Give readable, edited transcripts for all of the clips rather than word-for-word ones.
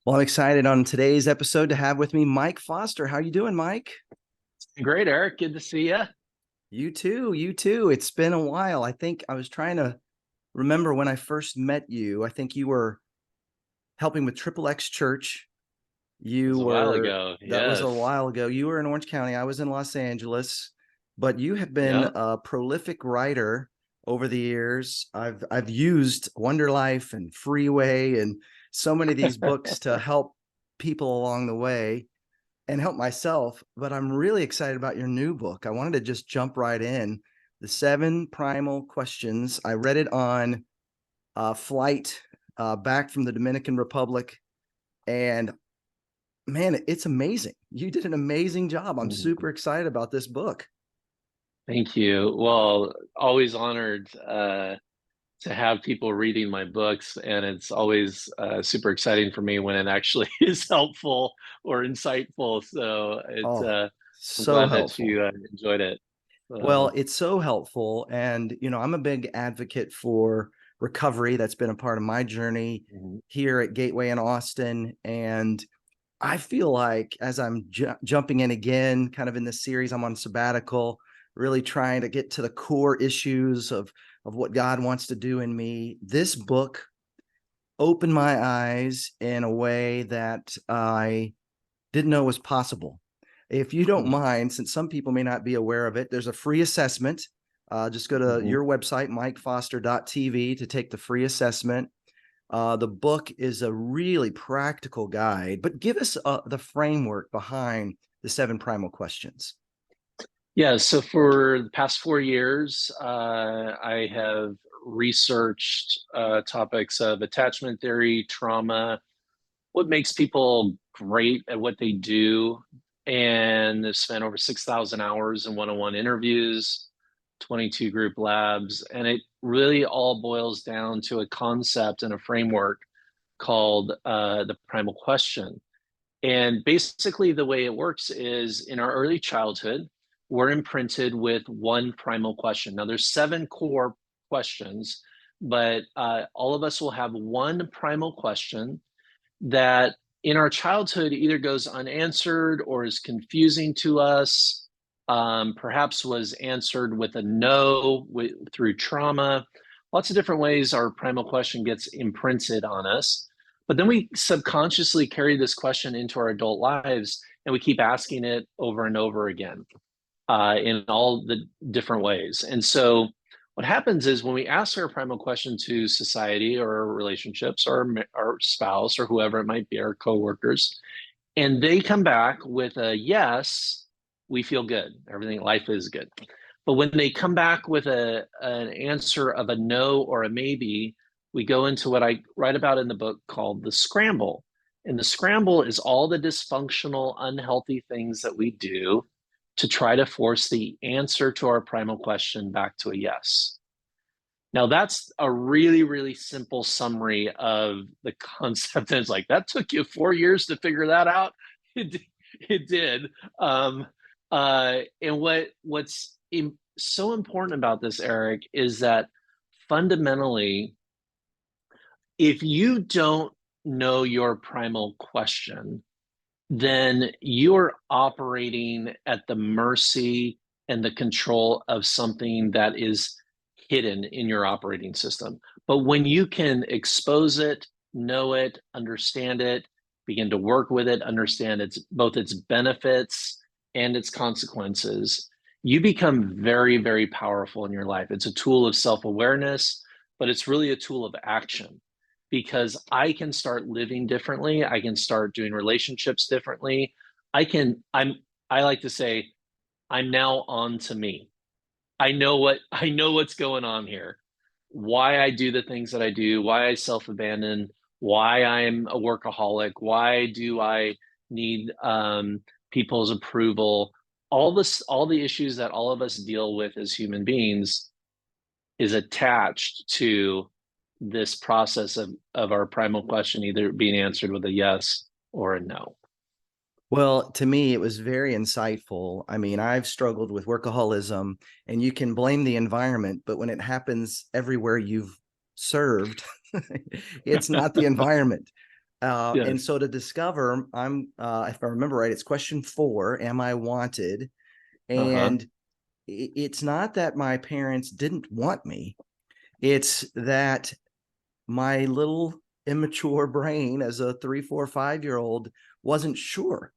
Well, I'm excited on today's episode to have with me Mike Foster. How you doing, Mike? Great, Eric. Good to see you. You too. You too. It's been a while. I think I was trying to remember when I first met you. I think you were helping with Triple X Church. It You was a while were, ago. that was a Yes. while ago. You were in Orange County. I was in Los Angeles, but you have been Yeah. a prolific writer over the years. I've used Wonder Life and Freeway and so many of these books to help people along the way and help myself, but I'm really excited about your new book. I wanted to just jump right in. The Seven Primal Questions. I read it on flight back from the Dominican Republic, and man, it's amazing. You did an amazing job. I'm super Mhm. excited about this book. Thank you. Well, always honored to have people reading my books, and it's always super exciting for me when it actually is helpful or insightful. So Oh, I'm so glad that helpful. you enjoyed it. Well, So, it's so helpful. And, I'm a big advocate for recovery. That's been a part of my journey mhm. here at Gateway in Austin. And I feel like as I'm jumping in again, kind of in this series, I'm on sabbatical, really trying to get to the core issues of what God wants to do in me. This book opened my eyes in a way that I didn't know was possible. If you don't mind, since some people may not be aware of it, there's a free assessment. Just go to Mhm. your website, mikefoster.tv, to take the free assessment. The book is a really practical guide, but give us the framework behind the Seven Primal Questions. Yeah, so for the past 4 years, I have researched topics of attachment theory, trauma, what makes people great at what they do, and have spent over 6,000 hours in one-on-one interviews, 22 group labs, and it really all boils down to a concept and a framework called the primal question. And basically, the way it works is in our early childhood, we're imprinted with one primal question. Now, there's seven core questions, but all of us will have one primal question that in our childhood either goes unanswered or is confusing to us, perhaps was answered with a no through trauma. Lots of different ways our primal question gets imprinted on us. But then we subconsciously carry this question into our adult lives and we keep asking it over and over again in all the different ways. And so what happens is when we ask our primal question to society or our relationships or our spouse or whoever it might be, our coworkers, and they come back with a yes, we feel good. Everything, life is good. But when they come back with an answer of a no or a maybe, we go into what I write about in the book called the scramble. And the scramble is all the dysfunctional, unhealthy things that we do to try to force the answer to our primal question back to a yes. Now, that's a really, really simple summary of the concept. And it's like, that took you 4 years to figure that out. It did. And what's so important about this, Eric, is that fundamentally, if you don't know your primal question, then you're operating at the mercy and the control of something that is hidden in your operating system. But when you can expose it, know it, understand it, begin to work with it, understand its both its benefits and its consequences, you become very, very powerful in your life. It's a tool of self-awareness, but it's really a tool of action because I can start living differently. I can start doing relationships differently. I like to say, I'm now on to me. I know what's going on here. Why I do the things that I do, why I self-abandon, why I'm a workaholic, why do I need people's approval. All the issues that all of us deal with as human beings is attached to this process of our primal question either being answered with a yes or a no. Well, to me, it was very insightful. I mean, I've struggled with workaholism, and you can blame the environment, but when it happens everywhere you've served, it's not the environment. And Yes. so to discover, if I remember right, it's question 4, am I wanted? Uh-huh. And it's not that my parents didn't want me. It's that my little immature brain as a 3, 4, 5 year old wasn't sure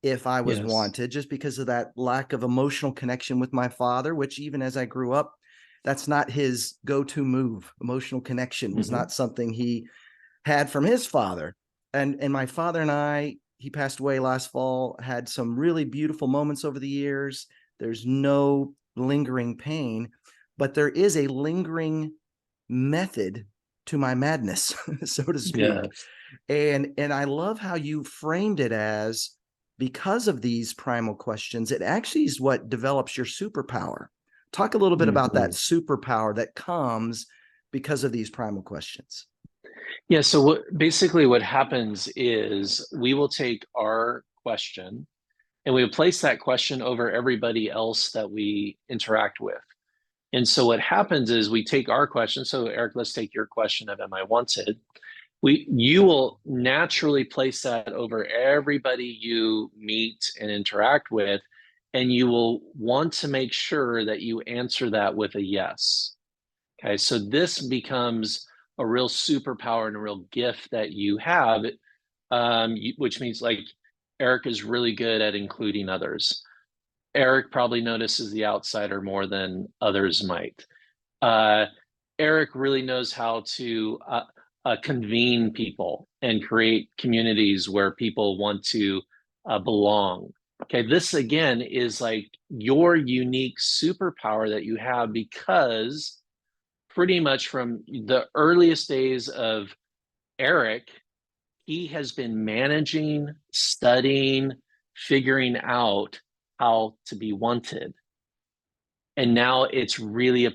if I was Yes. wanted, just because of that lack of emotional connection with my father, which even as I grew up, that's not his go-to move. Emotional connection was Hmm. not something he had from his father. And my father and I, he passed away last fall, had some really beautiful moments over the years. There's no lingering pain, but there is a lingering method to my madness, so to speak. Yes. And I love how you framed it as, because of these primal questions, it actually is what develops your superpower. Talk a little bit about that Hmm. superpower that comes because of these primal questions. Yeah, so what happens is we will take our question and we will place that question over everybody else that we interact with. And so what happens is we take our question. So Eric, let's take your question of am I wanted? You will naturally place that over everybody you meet and interact with, and you will want to make sure that you answer that with a yes. Okay, so this becomes a real superpower and a real gift that you have, which means like Eric is really good at including others. Eric probably notices the outsider more than others might. Uh, Eric really knows how to convene people and create communities where people want to belong. Okay, this again is like your unique superpower that you have because pretty much from the earliest days of Eric, he has been managing, studying, figuring out how to be wanted. And now it's really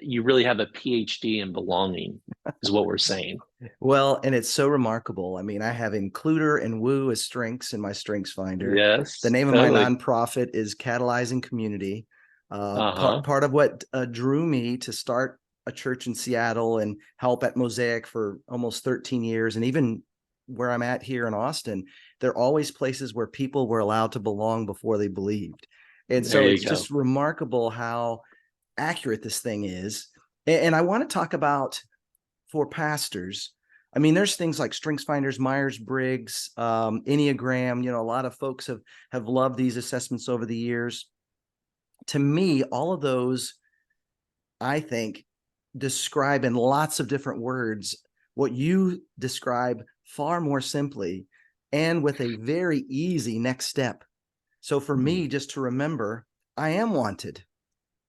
you really have a PhD in belonging, is what we're saying. Well, and it's so remarkable. I mean, I have includer and woo as strengths in my strengths finder. The Yes, name of my totally. nonprofit is Catalyzing Community. Uh-huh. Part of what drew me to start a church in Seattle and help at Mosaic for almost 13 years, and even where I'm at here in Austin, there are always places where people were allowed to belong before they believed. And There so you it's go. just remarkable how accurate this thing is. And I want to talk about, for pastors, I mean, there's things like Strengths Finders, Myers-Briggs, Enneagram. A lot of folks have loved these assessments over the years. To me, all of those, I think, describe in lots of different words what you describe far more simply and with a very easy next step. So for Mm. me, just to remember, I am wanted.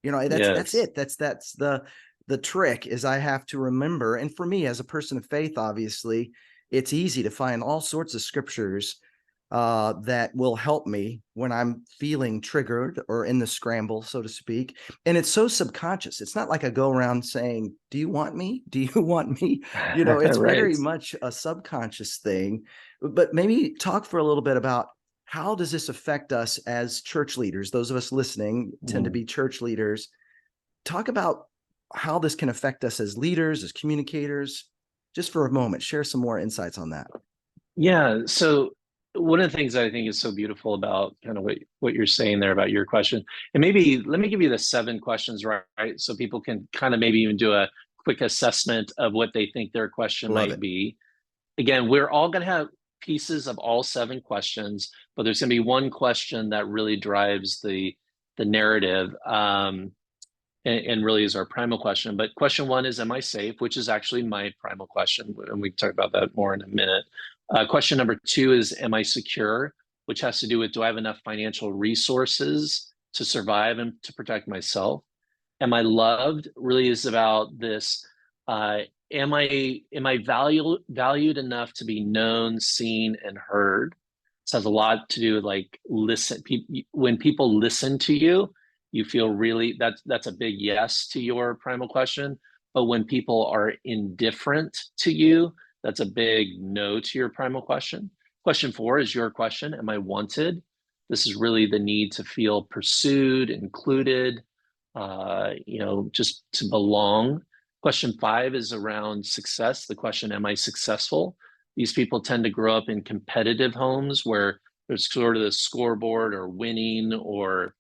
That's Yes. it. That's the trick, is I have to remember. And for me, as a person of faith, obviously, it's easy to find all sorts of scriptures that will help me when I'm feeling triggered or in the scramble, so to speak. And it's so subconscious. It's not like I go around saying, do you want me? Do you want me? It's Right. very much a subconscious thing. But maybe talk for a little bit about, how does this affect us as church leaders? Those of us listening tend to Mm. be church leaders. Talk about how this can affect us as leaders, as communicators. Just for a moment, share some more insights on that. Yeah. So one of the things that I think is so beautiful about kind of what you're saying there about your question, and maybe let me give you the 7 questions, right? So people can kind of maybe even do a quick assessment of what they think their question Love might it. be. Again, we're all going to have pieces of all 7 questions, but there's going to be one question that really drives the narrative, and really is our primal question. But question 1 is, am I safe? Which is actually my primal question, and we can talk about that more in a minute. Question number 2 is, am I secure? Which has to do with, do I have enough financial resources to survive and to protect myself? Am I loved? Really is about this. Uh, am I valued enough to be known, seen, and heard? This has a lot to do with like listen. When people listen to you, you feel really that's a big yes to your primal question. But when people are indifferent to you, that's a big no to your primal question. Question 4 is your question. Am I wanted? This is really the need to feel pursued, included, just to belong. Question 5 is around success. The question, am I successful? These people tend to grow up in competitive homes where there's sort of the scoreboard or winning, or,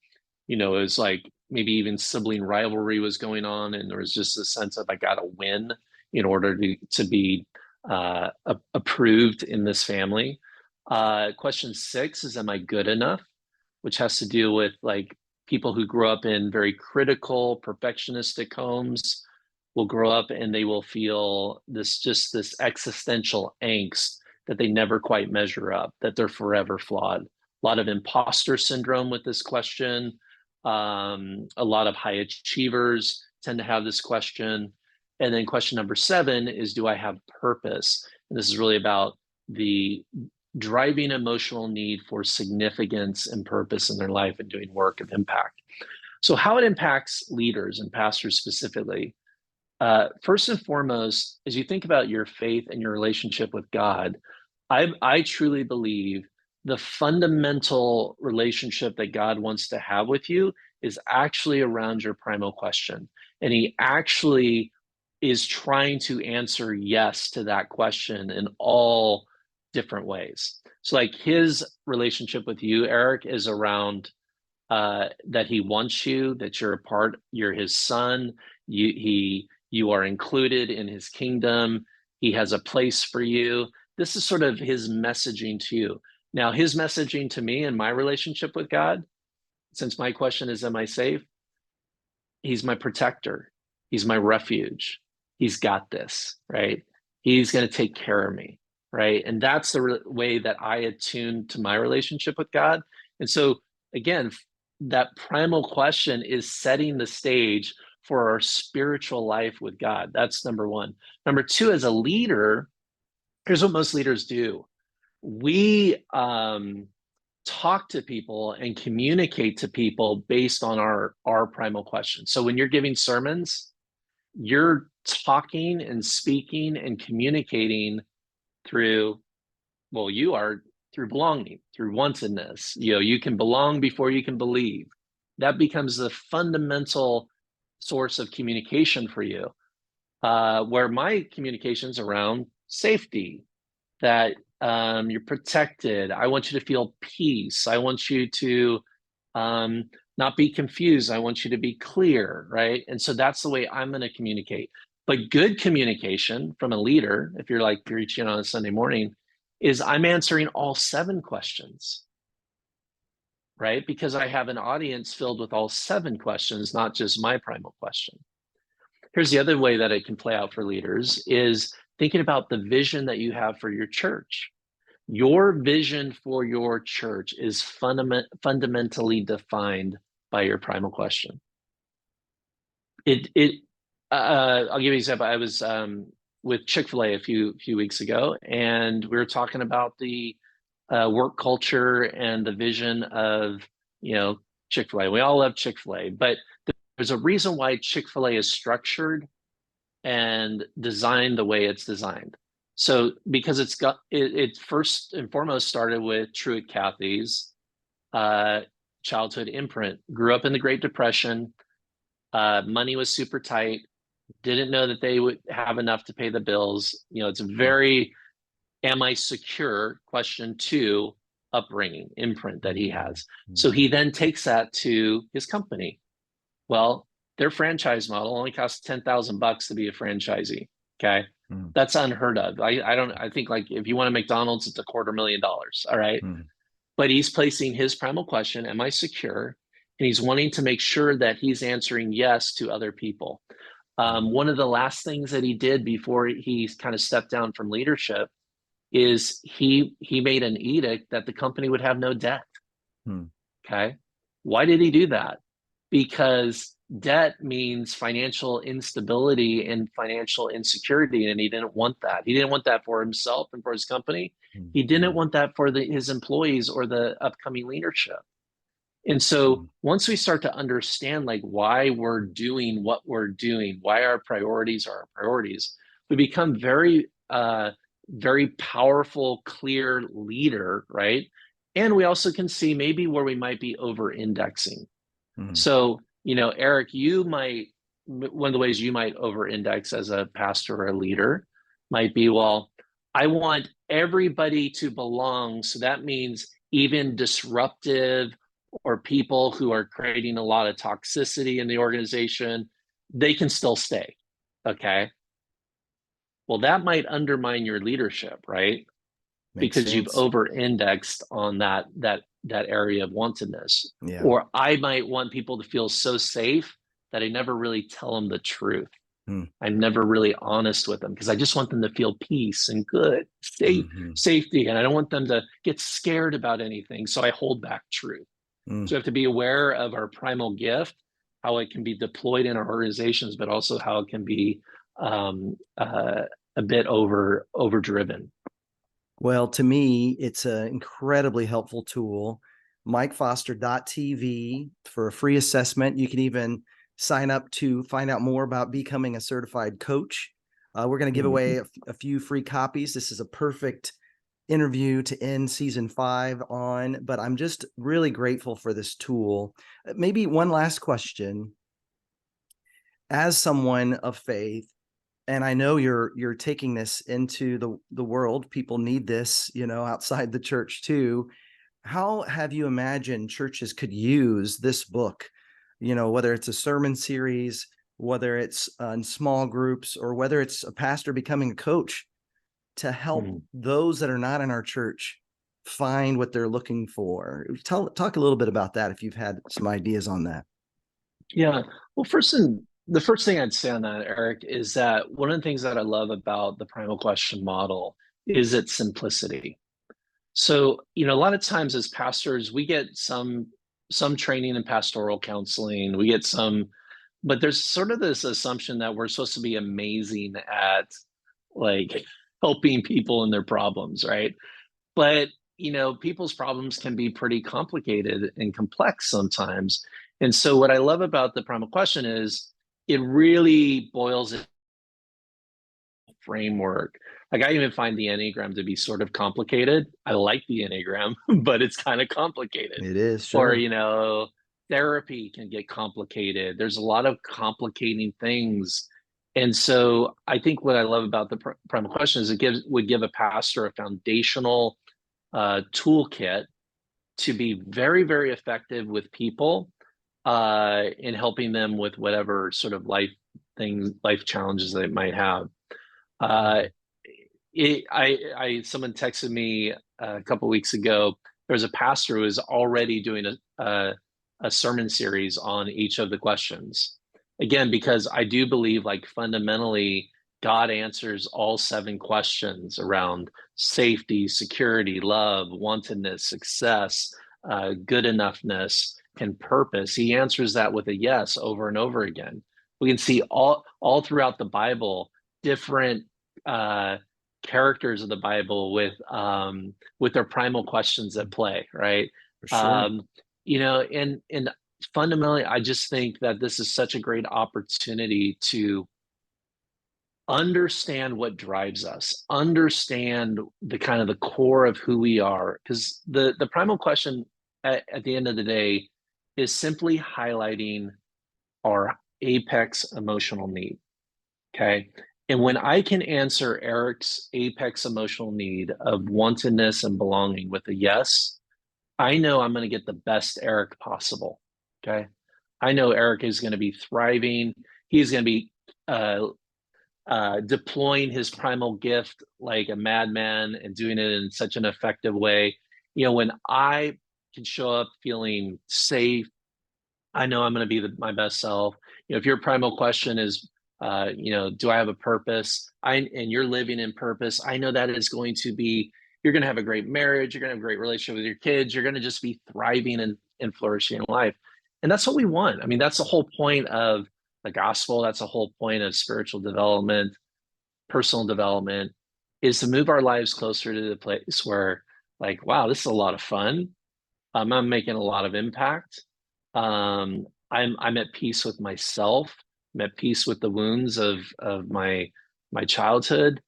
you know, it was like maybe even sibling rivalry was going on. And there was just a sense of, I got to win in order to be approved in this family. Question 6 is, am I good enough? Which has to do with like people who grow up in very critical, perfectionistic homes will grow up and they will feel this existential angst that they never quite measure up, that they're forever flawed. A lot of imposter syndrome with this question. A lot of high achievers tend to have this question. And then question number 7 is, do I have purpose? And this is really about the driving emotional need for significance and purpose in their life and doing work of impact. So how it impacts leaders and pastors specifically, first and foremost, as you think about your faith and your relationship with God, I truly believe the fundamental relationship that God wants to have with you is actually around your primal question. And he actually is trying to answer yes to that question in all different ways. So like his relationship with you, Eric, is around that he wants you, that you're a part, you're his son, you are included in his kingdom, he has a place for you. This is sort of his messaging to you. Now, his messaging to me and my relationship with God, since my question is, am I safe? He's my protector. He's my refuge. He's got this, right? He's going to take care of me, right? And that's the way that I attune to my relationship with God. And so, again, that primal question is setting the stage for our spiritual life with God. That's number 1. Number 2, as a leader, here's what most leaders do. We talk to people and communicate to people based on our primal question. So when you're giving sermons, you're talking and speaking and communicating through, well, you are through belonging, through wantedness. You know, you can belong before you can believe. That becomes the fundamental source of communication for you. Where my communication's around safety, that you're protected. I want you to feel peace. I want you to not be confused. I want you to be clear, right? And so that's the way I'm going to communicate. But good communication from a leader, if you're like preaching on a Sunday morning, is I'm answering all 7 questions, right? Because I have an audience filled with all 7 questions, not just my primal question. Here's the other way that it can play out for leaders is thinking about the vision that you have for your church. Your vision for your church is fundamentally defined by your primal question. I'll give you an example. I was with Chick-fil-A a few weeks ago, and we were talking about the work culture and the vision of, you know, Chick-fil-A. We all love Chick-fil-A, but there's a reason why Chick-fil-A is structured and designed the way it's designed. So because it first and foremost started with Truett Cathy's childhood imprint. Grew up in the Great Depression. Money was super tight. Didn't know that they would have enough to pay the bills. You know, it's a very, am I secure? Question 2 upbringing imprint that he has. So he then takes that to his company. Well, their franchise model only costs $10,000 to be a franchisee. Okay. That's unheard of. I think like if you want a McDonald's, it's $250,000. All right. But he's placing his primal question, am I secure? And he's wanting to make sure that he's answering yes to other people. One of the last things that he did before he kind of stepped down from leadership is he made an edict that the company would have no debt. Okay. Why did he do that? Because debt means financial instability and financial insecurity, and he didn't want that. He didn't want that for himself and for his company. He didn't want that for his employees or the upcoming leadership. And so once we start to understand like why we're doing what we're doing, why our priorities are our priorities, we become very powerful, clear leader, right? And we also can see maybe where we might be over indexing. So, you know, Eric, one of the ways you might over index as a pastor or a leader might be, well, I want everybody to belong. So that means even disruptive or people who are creating a lot of toxicity in the organization, they can still stay. Okay. Well, that might undermine your leadership, right? Makes Because you've sense. over-indexed on that area of wantedness. Yeah. Or I might want people to feel so safe that I never really tell them the truth. Hmm. I'm never really honest with them because I just want them to feel peace and good, Mm-hmm. safety, and I don't want them to get scared about anything. So I hold back truth. Mm. So we have to be aware of our primal gift, how it can be deployed in our organizations, but also how it can be um, uh, a bit overdriven. Well, to me, it's an incredibly helpful tool. MikeFoster.tv for a free assessment. You can even sign up to find out more about becoming a certified coach. We're going to give away a few free copies. This is a perfect interview to end season 5 on, but I'm just really grateful for this tool. Maybe one last question. As someone of faith, and I know you're taking this into the world. People need this, outside the church too. How have you imagined churches could use this book? Whether it's a sermon series, whether it's in small groups, or whether it's a pastor becoming a coach to help Mhm. those that are not in our church find what they're looking for. Talk a little bit about that if you've had some ideas on that. Yeah. Well, the first thing I'd say on that, Eric, is that one of the things that I love about the primal question model is its simplicity. So, a lot of times as pastors, we get some training in pastoral counseling. We get some, but there's sort of this assumption that we're supposed to be amazing at like helping people in their problems, right? But, people's problems can be pretty complicated and complex sometimes. And so what I love about the primal question is it really boils it framework. Like I even find the Enneagram to be sort of complicated. I like the Enneagram, but it's kind of complicated. It is, Or, sure. therapy can get complicated. There's a lot of complicating things. And so I think what I love about the primal question is it would give a pastor a foundational toolkit to be very, very effective with people in helping them with whatever sort of life challenges they might have. Uh, someone texted me a couple of weeks ago. There was a pastor who is already doing a sermon series on each of the questions. Again, because I do believe, like fundamentally, God answers all 7 questions around safety, security, love, wantedness, success, good enoughness, and purpose. He answers that with a yes over and over again. We can see all throughout the Bible different uh, characters of the Bible with their primal questions at play, right? For sure. Um, and fundamentally, I just think that this is such a great opportunity to understand what drives us, understand the kind of the core of who we are, because the primal question at the end of the day is simply highlighting our apex emotional need. Okay. And when I can answer Eric's apex emotional need of wantedness and belonging with a yes, I know I'm going to get the best Eric possible. Okay. I know Eric is going to be thriving. He's going to be uh, deploying his primal gift like a madman and doing it in such an effective way. When I can show up feeling safe, I know I'm going to be my best self. If your primal question is, do I have a purpose? And you're living in purpose. I know that is going to be, you're going to have a great marriage. You're going to have a great relationship with your kids. You're going to just be thriving and flourishing in life. And that's what we want. I mean, that's the whole point of the gospel. That's the whole point of spiritual development, personal development, is to move our lives closer to the place where, like, wow, this is a lot of fun. I'm making a lot of impact. I'm at peace with myself. I'm at peace with the wounds of my childhood,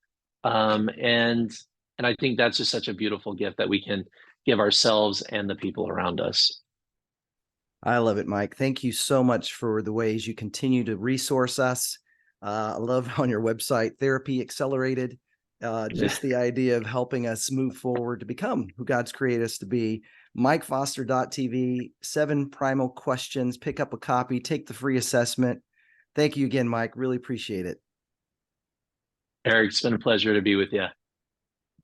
and I think that's just such a beautiful gift that we can give ourselves and the people around us. I love it, Mike. Thank you so much for the ways you continue to resource us. I love on your website, Therapy Accelerated. just the idea of helping us move forward to become who God's created us to be. MikeFoster.tv, 7 Primal Questions. Pick up a copy, take the free assessment. Thank you again, Mike. Really appreciate it. Eric, it's been a pleasure to be with you.